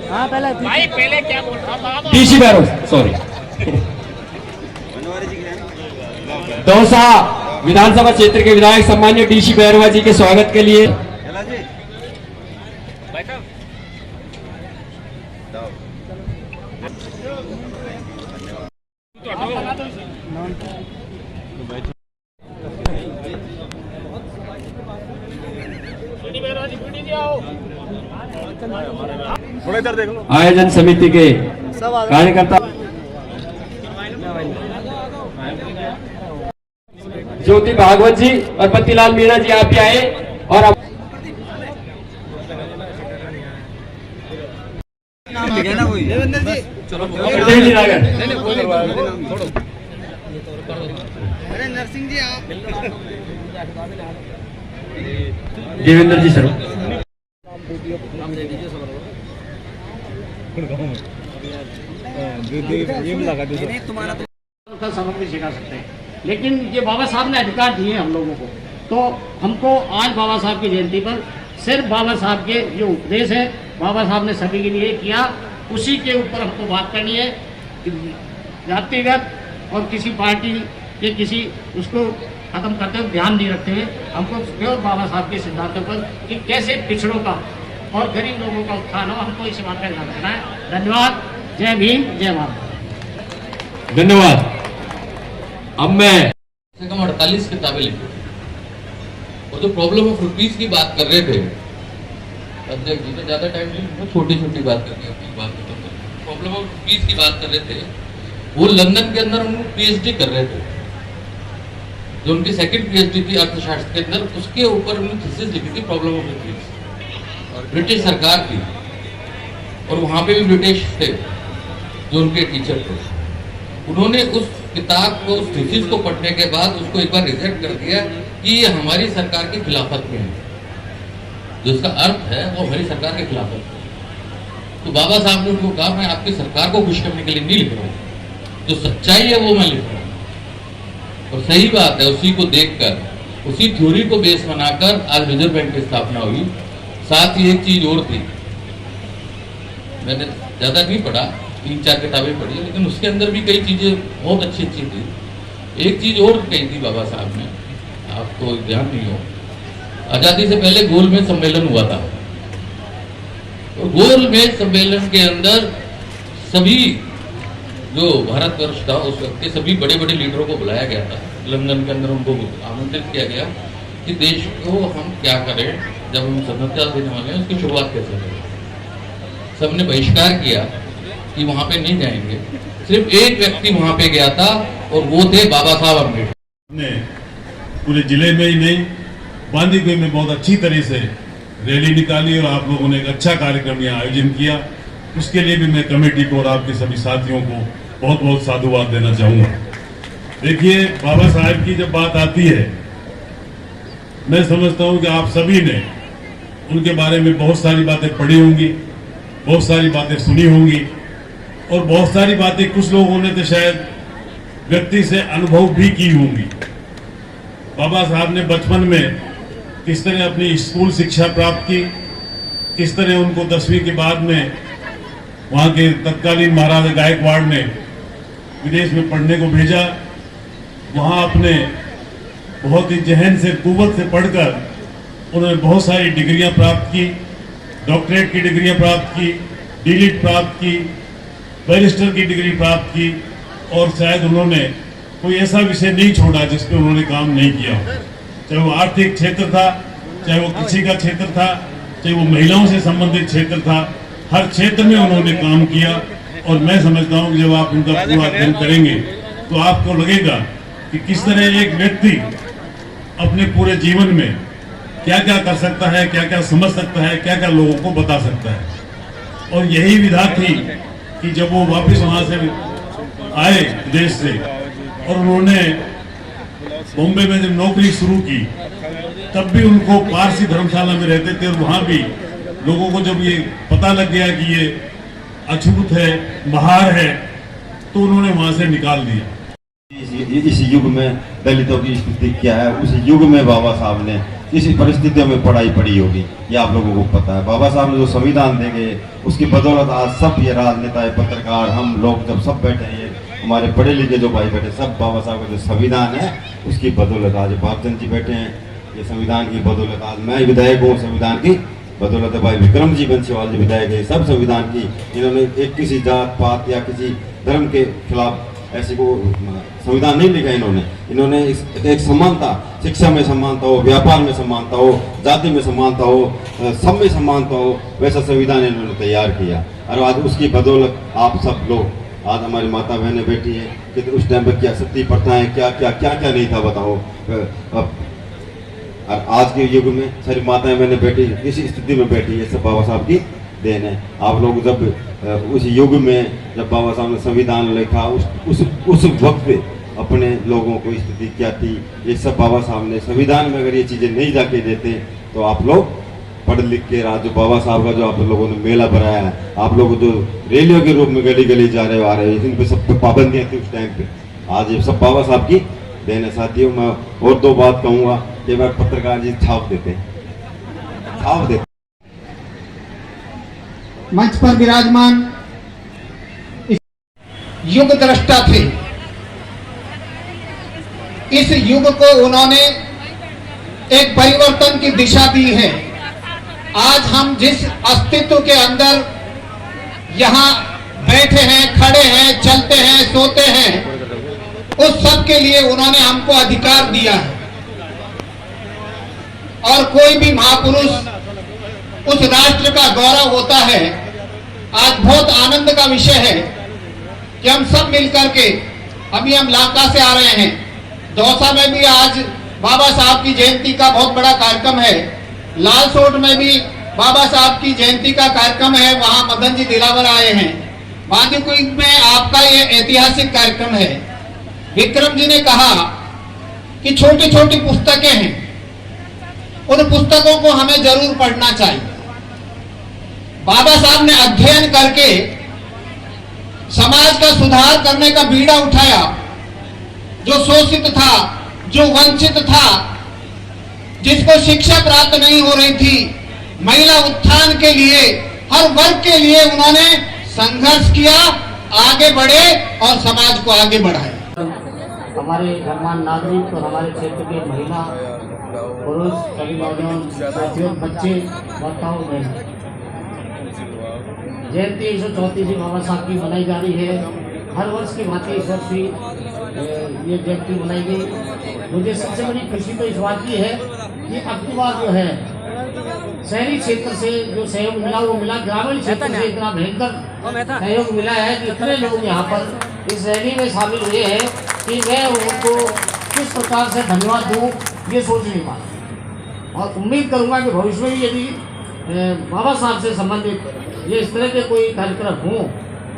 हाँ पहले क्या बोल रहा था डीसी बैरो सॉरी दौसा विधानसभा क्षेत्र के विधायक सम्मान्य डीसी बैरवा जी के स्वागत के लिए आयोजन समिति के कार्यकर्ता ज्योति भागवत जी और पतिलाल मीणा जी आप भी आए और अब नरसिंह जी आप देवेंद्र जी सर सबक भी सिखा सकते हैं, लेकिन ये बाबा साहब ने अधिकार दिए हम लोगों को, तो हमको आज बाबा साहब की जयंती पर सिर्फ बाबा साहब के जो उपदेश है बाबा साहब ने सभी के लिए किया उसी के ऊपर हमको बात करनी है। जातिगत और किसी पार्टी के किसी उसको खत्म करते हुए ध्यान नहीं रखते हुए हमको केवल बाबा साहब के सिद्धांतों पर कि कैसे पिछड़ों का और गरीब लोगों का उत्थान हो, हमको इस बात का ध्यान रखना है। धन्यवाद। जय भीम जय भारत। धन्यवाद। अब मैं कम से कम 48 किताबें लिखी और जो प्रॉब्लम ऑफ रुपीज की बात कर रहे थे अध्यक्ष जी, तो ज्यादा टाइम नहीं, छोटी छोटी बात करके अपनी बात खत्म कर। प्रॉब्लम ऑफ रुपीज की बात कर रहे थे, वो लंदन के अंदर हम पीएचडी कर रहे थे, जो उनकी सेकंड पीएचडी थी अर्थशास्त्र के अंदर, उसके ऊपर उन्होंने थीसिस लिखी थी प्रॉब्लम ऑफ रुपीज, और ब्रिटिश सरकार की, और वहां पे भी ब्रिटिश थे जो उनके टीचर थे। उन्होंने उस किताब को, उस थीसिस को पढ़ने के बाद उसको एक बार रिजेक्ट कर दिया कि ये हमारी सरकार की खिलाफत में है, जो इसका अर्थ है वो हमारी सरकार के खिलाफत है। तो बाबा साहब ने उनको कहा मैं आपकी सरकार को खुश करने के लिए नहीं लिख रहा हूँ, जो सच्चाई है वो मैं लिख रहा हूँ। और सही बात है, उसी को देखकर, उसी थ्योरी को बेस बनाकर आज रिजर्व बैंक की स्थापना हुई। साथ ही एक चीज और थी, मैंने ज्यादा नहीं पढ़ा, 3-4 किताबें पढ़ी, लेकिन उसके अंदर भी कई चीजें बहुत अच्छी अच्छी थी। एक चीज और कही थी बाबा साहब ने, आपको ध्यान नहीं हो, आजादी से पहले गोलमेज सम्मेलन हुआ था, और गोलमेज सम्मेलन के अंदर सभी जो भारतवर्ष था उस वक्त के सभी बड़े बड़े लीडरों को बुलाया गया था लंदन के अंदर। उनको आमंत्रित किया गया कि देश को हम क्या करें, जब हम स्वतंत्रता देने वाले हैं उसकी शुरुआत कैसे करें। सबने बहिष्कार किया कि वहां पे नहीं जाएंगे। सिर्फ एक व्यक्ति वहां पे गया था और वो थे बाबा साहब अम्बेडकर। ने पूरे जिले में ही नहीं, बांदीकुई में बहुत अच्छी तरह से रैली निकाली और आप लोगों ने एक अच्छा कार्यक्रम यहाँ आयोजन किया। उसके लिए भी मैं कमेटी को और आपके सभी साथियों को बहुत बहुत साधुवाद देना चाहूंगा। देखिए, बाबा साहब की जब बात आती है, मैं समझता हूं कि आप सभी ने उनके बारे में बहुत सारी बातें पढ़ी होंगी, बहुत सारी बातें सुनी होंगी, और बहुत सारी बातें कुछ लोगों ने तो शायद व्यक्ति से अनुभव भी की होंगी। बाबा साहब ने बचपन में किस तरह अपनी स्कूल शिक्षा प्राप्त की, किस तरह उनको 10वीं के बाद में वहाँ के तत्कालीन महाराजा गायकवाड़ ने विदेश में पढ़ने को भेजा। वहाँ अपने बहुत ही जहन से, कुव्वत से पढ़कर उन्होंने बहुत सारी डिग्रियां प्राप्त की, डॉक्टरेट की डिग्रियां प्राप्त की, डीलिट प्राप्त की, बैरिस्टर की डिग्री प्राप्त की, और शायद उन्होंने कोई ऐसा विषय नहीं छोड़ा जिस पे उन्होंने काम नहीं किया, चाहे वो आर्थिक क्षेत्र था, चाहे वो कृषि का क्षेत्र था, चाहे वो महिलाओं से संबंधित क्षेत्र था, हर क्षेत्र में उन्होंने काम किया। और मैं समझता हूँ कि जब आप उनका पूरा अध्ययन करेंगे तो आपको लगेगा कि किस तरह एक व्यक्ति अपने पूरे जीवन में क्या क्या कर सकता है, क्या क्या समझ सकता है, क्या क्या लोगों को बता सकता है। और यही विधा थी कि जब वो वापस वहां से आए विदेश से और उन्होंने बॉम्बे में जब नौकरी शुरू की, तब भी उनको पारसी धर्मशाला में रहते थे, और वहां भी लोगों को जब ये पता लग गया कि ये अछूत है, महार है, तो उन्होंने वहां से निकाल दिया। इस युग में दलितों की स्थिति क्या है, उस युग में बाबा साहब ने किसी परिस्थितियों में पढ़ाई पड़ी होगी, ये आप लोगों को पता है। बाबा साहब ने जो संविधान देंगे उसकी बदौलत आज सब ये राजनेता पत्रकार हम लोग जब सब बैठे हैं, हमारे पढ़े लिखे जो भाई बैठे, सब बाबा साहब का जो संविधान है उसकी बदौलत आज बागचंद जी बैठे हैं। ये संविधान की बदौलत आज मैं विधायक हूँ, संविधान की बदौलत है भाई विक्रम जी बंसीवाल जी विधायक है, सब संविधान की। इन्होंने एक किसी जात पात या किसी धर्म के खिलाफ ऐसे को संविधान नहीं लिखा इन्होंने एक समानता, शिक्षा में समानता हो, व्यापार में समानता हो, जाति में समानता हो, सब में समानता हो, वैसा संविधान इन्होंने तैयार किया। और आज उसकी बदौलत आप सब लोग, आज हमारी माता बहनें बैठी हैं कि तो उस टाइम पर क्या सती प्रथाएं क्या क्या क्या क्या नहीं था बताओ। अब और आज के युग में सारी माताएं बहनें बैठी किसी स्थिति में बैठी है, सब बाबा साहब की देन है। आप लोग जब उस युग में जब बाबा साहब ने संविधान लिखा उस वक्त पे अपने लोगों को स्थिति क्या थी, ये सब बाबा साहब ने संविधान में अगर ये चीज़ें नहीं जाके देते तो आप लोग पढ़ लिख के आज जो बाबा साहब का जो आप लोगों ने मेला बनाया है, आप लोग जो रैलियों के रूप में गली गली जा रहे हो आ रहे हैं, इन पे सब पे पाबंदियाँ थी उस टाइम पे, आज ये सब बाबा साहब की देन है। साथियों मैं और दो बात कहूँगा, कई बार पत्रकार जी छाप देते। मंच पर विराजमान युग दृष्टा थे। इस युग को उन्होंने एक परिवर्तन की दिशा दी है। आज हम जिस अस्तित्व के अंदर यहाँ बैठे हैं, खड़े हैं, चलते हैं, सोते हैं, उस सब के लिए उन्होंने हमको अधिकार दिया है। और कोई भी महापुरुष उस राष्ट्र का गौरव होता है। आज बहुत आनंद का विषय है कि हम सब मिलकर के, अभी हम लाका से आ रहे हैं, दौसा में भी आज बाबा साहब की जयंती का बहुत बड़ा कार्यक्रम है, लालसोट में भी बाबा साहब की जयंती का कार्यक्रम है, वहां मदन जी दिलावर आए हैं, बांदीकुई में आपका ये ऐतिहासिक कार्यक्रम है। विक्रम जी ने कहा कि छोटी छोटी पुस्तकें हैं, उन पुस्तकों को हमें जरूर पढ़ना चाहिए। बाबा साहब ने अध्ययन करके समाज का सुधार करने का बीड़ा उठाया। जो शोषित था, जो वंचित था, जिसको शिक्षा प्राप्त नहीं हो रही थी, महिला उत्थान के लिए, हर वर्ग के लिए उन्होंने संघर्ष किया, आगे बढ़े और समाज को आगे बढ़ाया। हमारे गणमान्य नागरिक और हमारे क्षेत्र के महिला, पुरुष, सभी नौजवान साथियों, बच्चे, माताओं, बहनों, जयंती 134 बाबा साहब की मनाई जा रही है। हर वर्ष की भांति इस वर्ष भी ये जयंती मनाई गई। मुझे सबसे बड़ी खुशी तो इस बात की है कि अब की बार जो है शहरी क्षेत्र से जो सहयोग मिला वो मिला, ग्रामीण क्षेत्र से इतना भयंकर सहयोग मिला है कि इतने लोग यहाँ पर इस रैली में शामिल हुए हैं कि मैं उनको किस प्रकार से धन्यवाद दूँ ये सोच नहीं पा। और उम्मीद करूँगा कि भविष्य में भी यदि बाबा साहब से संबंधित ये इस तरह के कोई कार्यक्रम हों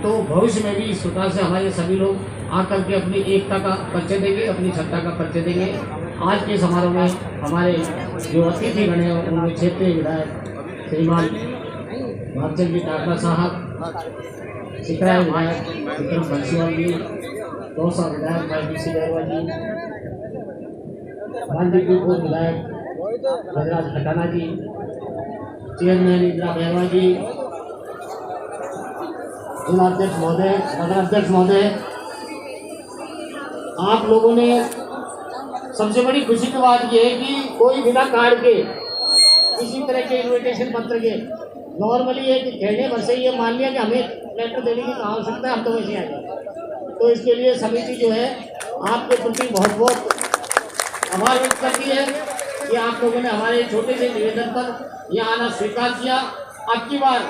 तो भविष्य में भी इस प्रकार से हमारे सभी लोग आकर के अपनी एकता का परिचय देंगे, अपनी सत्ता का परिचय देंगे। आज के समारोह में हमारे जो अतिथि गण हैं उनमें क्षेत्रीय विधायक श्रीमान भागचंद जी टाटा साहब, सिकराय विधायक विक्रम बंसीवाल जी, दौसा विधायक भाई DC बैरवा जी, बांदीकुई विधायक गजराज खटाना जी, चेयरमैन इंदिरा बैरवा जी, जिलाध्यक्ष महोदय, नगराध्यक्ष महोदय, आप लोगों ने, सबसे बड़ी खुशी की बात यह है कि कोई बिना कार्ड के, किसी तरह के इन्विटेशन पत्र के, नॉर्मली एक कहने भर से ये मान लिया कि हमें लेटर देने की आवश्यकता है, हम तो वैसे आ जाए। तो इसके लिए समिति जो है आपके प्रति बहुत बहुत आभार व्यक्त करती है कि आप लोगों ने हमारे छोटे से निवेदन पर यहाँ आना स्वीकार किया। अब की बार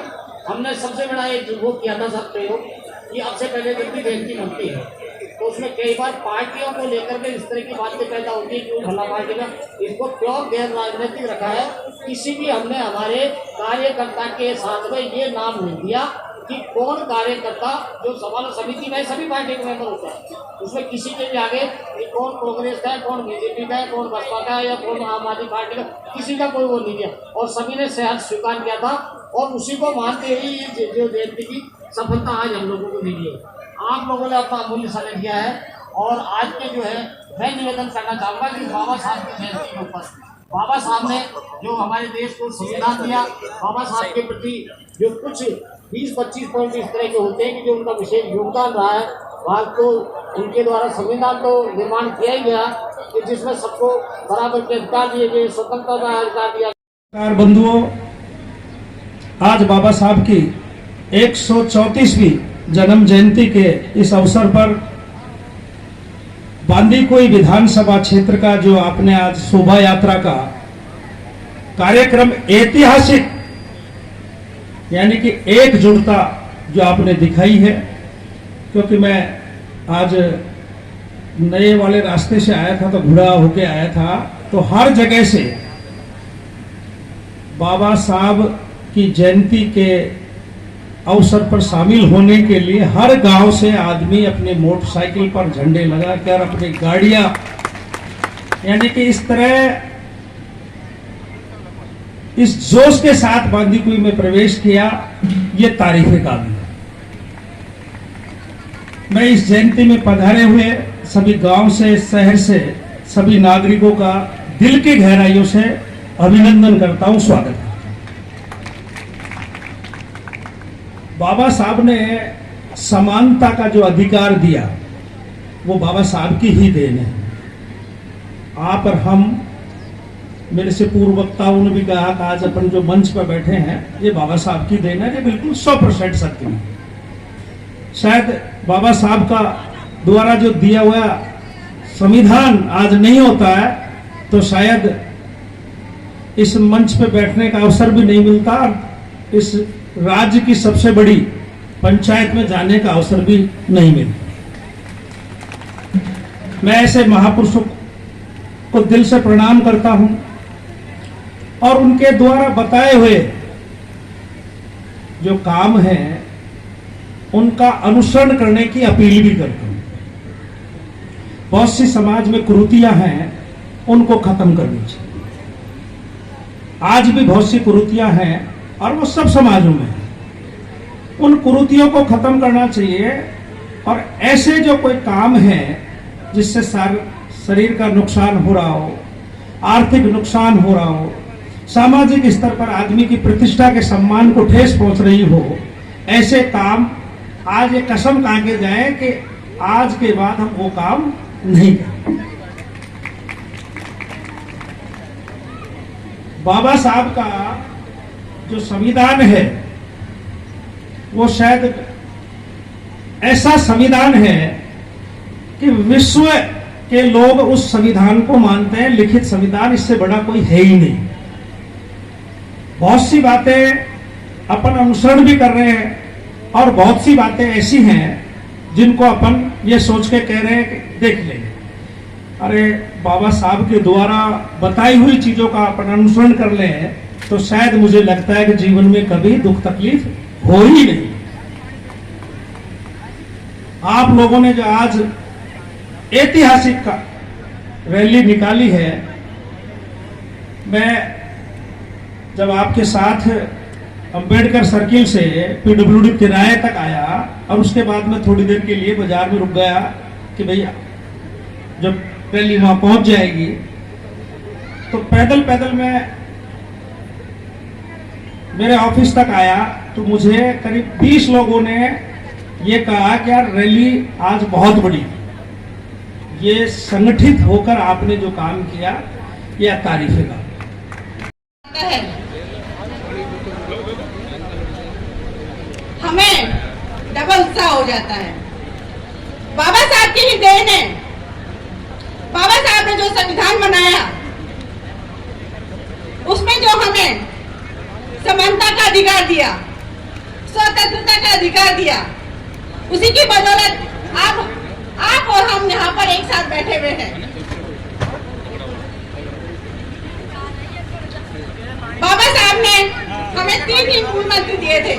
हमने सबसे बड़ा एक वो किया था सब प्रयोग कि अब से पहले जब भी जयंती बनती है तो उसमें कई बार पार्टियों को लेकर के इस तरह की बातें पैदा होती है कि वो भला पार्टी का, इसको प्योर गैर राजनीतिक रखा है। किसी भी हमने हमारे कार्यकर्ता के साथ में ये नाम नहीं दिया कि कौन कार्यकर्ता जो सवाल समिति में सभी पार्टी के मेंबर होता है, उसमें किसी के भी आगे कौन कांग्रेस का है, कौन बीजेपी का है, कौन बसपा का है या कौन आम आदमी पार्टी का, किसी का कोई वो नहीं दिया और सभी ने सहर्ष स्वीकार किया था। और उसी को मानते ही जो जयंती की सफलता आज हम लोगों को मिली है। आप लोगों ने अपना अमूल्य समय दिया है और आज के जो है मैं निवेदन करना चाहूँगा कि बाबा साहब की जयंती के ऊपर बाबा साहब ने जो हमारे देश को संविधान दिया, बाबा साहब के प्रति जो कुछ 20-25 पॉइंट इस तरह के होते हैं कि जो उनका विशेष योगदान रहा है, वहाँ तो उनके द्वारा संविधान तो निर्माण किया ही गया कि जिसमें सबको बराबर के अधिकार दिए गए, स्वतंत्रता का अधिकार दिया। नमस्कार बंधुओं, आज बाबा साहब की 134वीं जन्म जयंती के इस अवसर पर बांदीकुई विधानसभा क्षेत्र का जो आपने आज शोभा यात्रा का कार्यक्रम ऐतिहासिक यानी कि एकजुटता जो आपने दिखाई है, क्योंकि मैं आज नए वाले रास्ते से आया था तो घुड़ा होके आया था, तो हर जगह से बाबा साहब की जयंती के अवसर पर शामिल होने के लिए हर गांव से आदमी अपने मोटरसाइकिल पर झंडे लगाकर अपनी गाड़ियां, यानी कि इस तरह इस जोश के साथ बांदीकुई में प्रवेश किया, ये तारीफ काबिल है। मैं इस जयंती में पधारे हुए सभी गांव से, शहर से सभी नागरिकों का दिल की गहराइयों से अभिनंदन करता हूं, स्वागत करता हूं। बाबा साहब ने समानता का जो अधिकार दिया वो बाबा साहब की ही देन है। आप और हम, मेरे से पूर्व वक्ताओं ने भी कहा कि आज अपन जो मंच पर बैठे हैं ये बाबा साहब की देन है, ये बिल्कुल 100% सत्य है। शायद बाबा साहब का द्वारा जो दिया हुआ संविधान आज नहीं होता है तो शायद इस मंच पे बैठने का अवसर भी नहीं मिलता, इस राज्य की सबसे बड़ी पंचायत में जाने का अवसर भी नहीं मिलता। मैं ऐसे महापुरुषों को दिल से प्रणाम करता हूं और उनके द्वारा बताए हुए जो काम है उनका अनुसरण करने की अपील भी करता हूं। बहुत सी समाज में कुरीतियां हैं, उनको खत्म करनी चाहिए। आज भी बहुत सी कुरीतियां हैं और वो सब समाजों में है, उन कुरीतियों को खत्म करना चाहिए। और ऐसे जो कोई काम है जिससे शरीर का नुकसान हो रहा हो, आर्थिक नुकसान हो रहा हो, सामाजिक स्तर पर आदमी की प्रतिष्ठा के सम्मान को ठेस पहुंच रही हो, ऐसे काम आज ये कसम खा के जाए कि आज के बाद हम वो काम नहीं करेंगे। बाबा साहब का जो संविधान है वो शायद ऐसा संविधान है कि विश्व के लोग उस संविधान को मानते हैं लिखित संविधान, इससे बड़ा कोई है ही नहीं। बहुत सी बातें अपन अनुसरण भी कर रहे हैं और बहुत सी बातें ऐसी हैं जिनको अपन ये सोच के कह रहे हैं कि देख लेंगे, अरे बाबा साहब के द्वारा बताई हुई चीजों का अपन अनुसरण कर लें तो शायद मुझे लगता है कि जीवन में कभी दुख तकलीफ हो ही नहीं। आप लोगों ने जो आज ऐतिहासिक रैली निकाली है, मैं जब आपके साथ अंबेडकर सर्किल से पीडब्ल्यूडी किराए तक आया और उसके बाद में थोड़ी देर के लिए बाजार में रुक गया कि भैया जब रैली वहां पहुंच जाएगी, तो पैदल पैदल मैं मेरे ऑफिस तक आया तो मुझे करीब 20 लोगों ने ये कहा कि यार रैली आज बहुत बड़ी, ये संगठित होकर आपने जो काम किया यह तारीफ का है। हमें डबल उत्साह हो जाता है। बाबा साहब की ही देन है। बाबा साहब ने जो संविधान बनाया उसमें जो हमें समानता का अधिकार दिया, स्वतंत्रता का अधिकार दिया, उसी की बदौलत आप और हम यहाँ पर एक साथ बैठे हुए हैं। बाबा साहब ने हमें 3 ही मूल मंत्र दिए थे।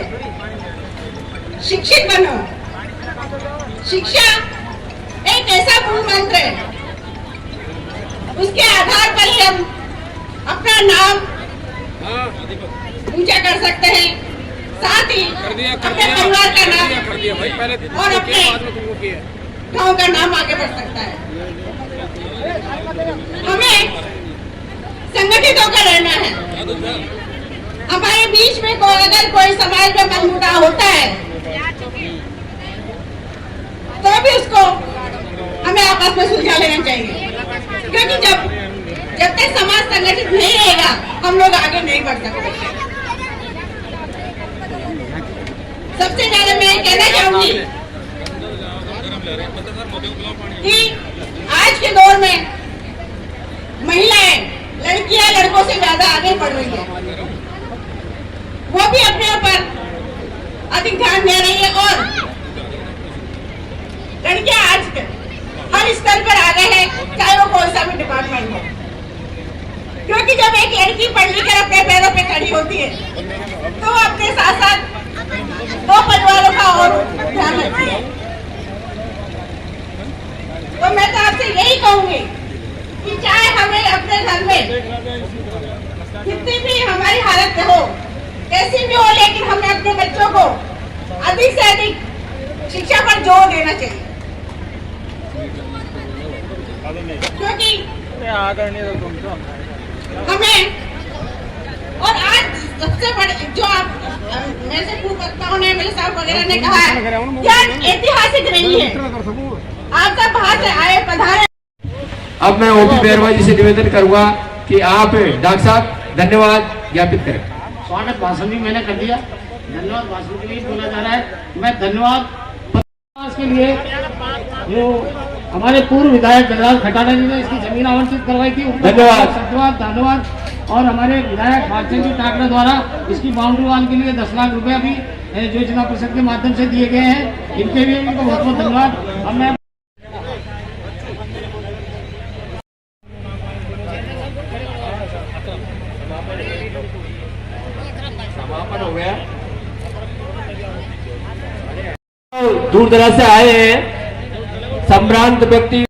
शिक्षित बनो। शिक्षा एक ऐसा मूल मंत्र है, उसके आधार पर ही हम अपना नाम ऊंचा कर सकते हैं, साथ ही अपने परिवार का नाम और अपने गांव का नाम आगे बढ़ सकता है। हमें संगठित होकर रहना है। हमारे बीच में अगर कोई समाज में मनमुटाव होता है तो भी उसको हमें आपस में सुलझा लेना चाहिए, क्योंकि जब तक समाज संगठित नहीं रहेगा हम लोग आगे नहीं बढ़ सकते। सबसे ज्यादा मैं कहना चाहूंगी कि आज के दौर में महिलाएं, लड़कियां लड़कों से ज्यादा आगे बढ़ रही है, वो भी अपने ऊपर अधिक ध्यान दे रही है और लड़कियां आज हर स्तर पर आगे है, चाहे वो कोई सा भी डिपार्टमेंट हो, क्योंकि जब एक लड़की पढ़ लिख कर अपने पैरों पे खड़ी होती है तो वो अपने साथ साथ दो परिवारों का और ध्यान रखती है। तो मैं तो आपसे यही कहूंगी कि चाहे हमें अपने घर में कितनी भी हमारी हालत हो, कैसी भी हो, लेकिन हमें अपने बच्चों को अधिक से अधिक शिक्षा पर जोर देना चाहिए, क्योंकि हमें और आज सबसे बड़े जो आप मेरे से पूर्ववक्ताओं ने, मेरे साहब वगैरह ने कहा है, यह ऐतिहासिक रही है। आप सब बाहर से आए पधारे। अब मैं ओपी बैरवा जी से निवेदन करूंगा कि आप डॉक्टर साहब धन्यवाद ज्ञापित करें। स्वागत भाषण भी मैंने कर दिया, धन्यवाद भाषण के लिए बोला जा रहा है। मैं धन्यवाद के लिए जो हमारे पूर्व विधायक गजराज खटाना जी ने इसकी जमीन आवंटित करवाई थी, धन्यवाद। और हमारे विधायक भागचंद जी टाकरा द्वारा इसकी बाउंड्री वाल के लिए 10 लाख रुपए अभी जो जिला परिषद के माध्यम से दिए गए हैं, इनके लिए इनको बहुत बहुत धन्यवाद। अब मैं समापन हो गया। दूर दराज से आए हैं संभ्रांत व्यक्ति